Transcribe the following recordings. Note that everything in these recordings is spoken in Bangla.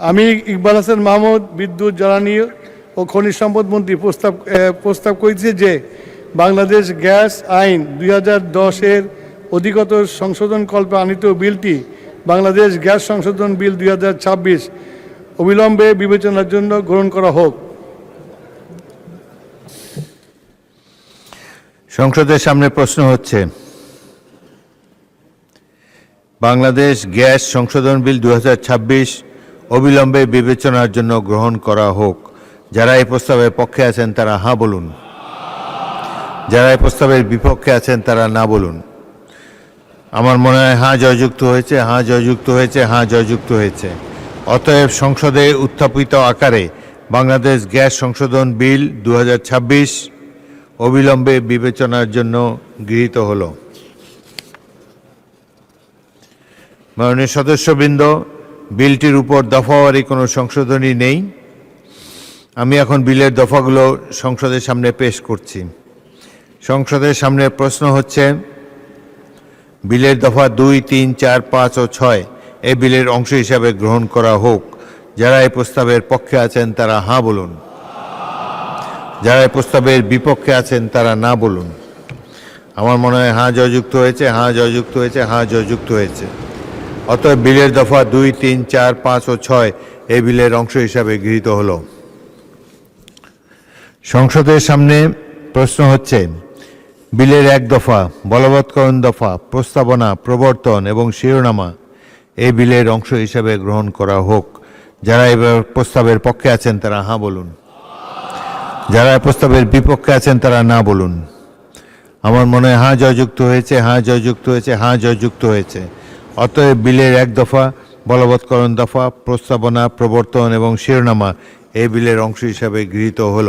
আমি ইকবাল হাসান মাহমুদ বিদ্যুৎ জ্বালানি ও খনিজ সম্পদ মন্ত্রী প্রস্তাব করেছি যে বাংলাদেশ গ্যাস আইন 2010-এর অধিগত সংশোধনকল্পে আনিত বিলটি বাংলাদেশ গ্যাস সংশোধন বিল 2026 অবিলম্বে বিবেচনার জন্য গ্রহণ করা হোক। সংসদের সামনে প্রশ্ন হচ্ছে, বাংলাদেশ গ্যাস সংশোধন বিল 2026 অবিলম্বে বিবেচনার জন্য গ্রহণ করা হোক। যারা এই প্রস্তাবের পক্ষে আছেন তারা হ্যাঁ বলুন, যারা এই প্রস্তাবের বিপক্ষে আছেন তারা না বলুন। আমার মনে হয় হ্যাঁ জয়যুক্ত হয়েছে, হ্যাঁ জয়যুক্ত হয়েছে, হ্যাঁ জয়যুক্ত হয়েছে। অতএব সংসদে উত্থাপিত আকারে বাংলাদেশ গ্যাস সংশোধন বিল 2026 অবিলম্বে বিবেচনার জন্য গৃহীত হল। মাননীয় সদস্যবৃন্দ, বিলটির উপর দফাওয়ারি কোনো সংশোধনী নেই। আমি এখন বিলের দফাগুলো সংসদের সামনে পেশ করছি। সংসদের সামনে প্রশ্ন হচ্ছে, বিলের দফা 2, 3, 4, 5 ও 6 এই বিলের অংশ হিসাবে গ্রহণ করা হোক। যারা এই প্রস্তাবের পক্ষে আছেন তারা হ্যাঁ বলুন, যারা এই প্রস্তাবের বিপক্ষে আছেন তারা না বলুন। আমার মনে হয় হ্যাঁ জয়যুক্ত হয়েছে, হ্যাঁ জয়যুক্ত হয়েছে, হ্যাঁ জয়যুক্ত হয়েছে। অতএব বিলের দফা 2, 3, 4, 5 ও 6 এই বিলের অংশ হিসাবে গৃহীত হল। সংসদের সামনে প্রশ্ন হচ্ছে, বিলের 1 দফা, বলবৎকরণ দফা, প্রস্তাবনা, প্রবর্তন এবং শিরোনামা এই বিলের অংশ হিসাবে গ্রহণ করা হোক। যারা এই প্রস্তাবের পক্ষে আছেন তারা হ্যাঁ বলুন, যারা এই প্রস্তাবের বিপক্ষে আছেন তারা না বলুন। আমার মনে হয় হ্যাঁ জয়যুক্ত হয়েছে, হ্যাঁ জয়যুক্ত হয়েছে, হ্যাঁ জয়যুক্ত হয়েছে। অতএব বিলের 1 দফা, বলবৎকরণ দফা, প্রস্তাবনা, প্রবর্তন এবং শিরোনামা এই বিলের অংশ হিসাবে গৃহীত হল।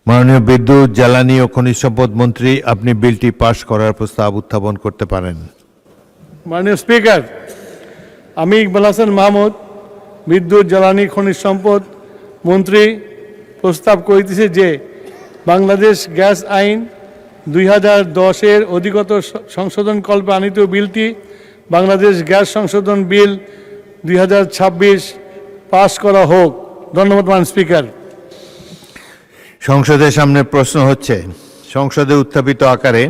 মাননীয় বিদ্যুৎ জ্বালানি ও খনিজ সম্পদ মন্ত্রী, আপনি বিলটি পাশ করার প্রস্তাব উত্থাপন করতে পারেন। মাননীয় স্পিকার, আমি ইকবাল হাসান মাহমুদ বিদ্যুৎ জ্বালানি খনিজ সম্পদ মন্ত্রী প্রস্তাব করিতেছি যে বাংলাদেশ গ্যাস আইন 2010-এর অধিগত সংশোধনকল্পে আনিত বিলটি বাংলাদেশ গ্যাস সংশোধন বিল 2026 পাশ করা হোক। ধন্যবাদ মাননীয় স্পিকার। সংসদের সামনে প্রশ্ন হচ্ছে, সংসদে উত্থাপিত আকারে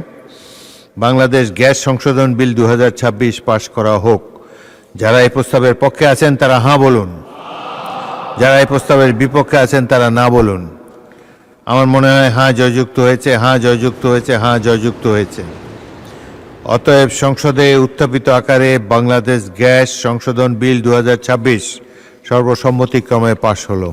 বাংলাদেশ গ্যাস সংশোধন বিল 2026 পাশ করা হোক। যারা এই প্রস্তাবের পক্ষে আছেন তারা হ্যাঁ বলুন, যারা এই প্রস্তাবের বিপক্ষে আছেন তারা না বলুন। আমার মনে হয় হ্যাঁ জয়যুক্ত হয়েছে, হ্যাঁ জয়যুক্ত হয়েছে, হ্যাঁ জয়যুক্ত হয়েছে। অতএব সংসদে উত্থাপিত আকারে বাংলাদেশ গ্যাস সংশোধন বিল 2026 সর্বসম্মতিক্রমে পাশ হলো।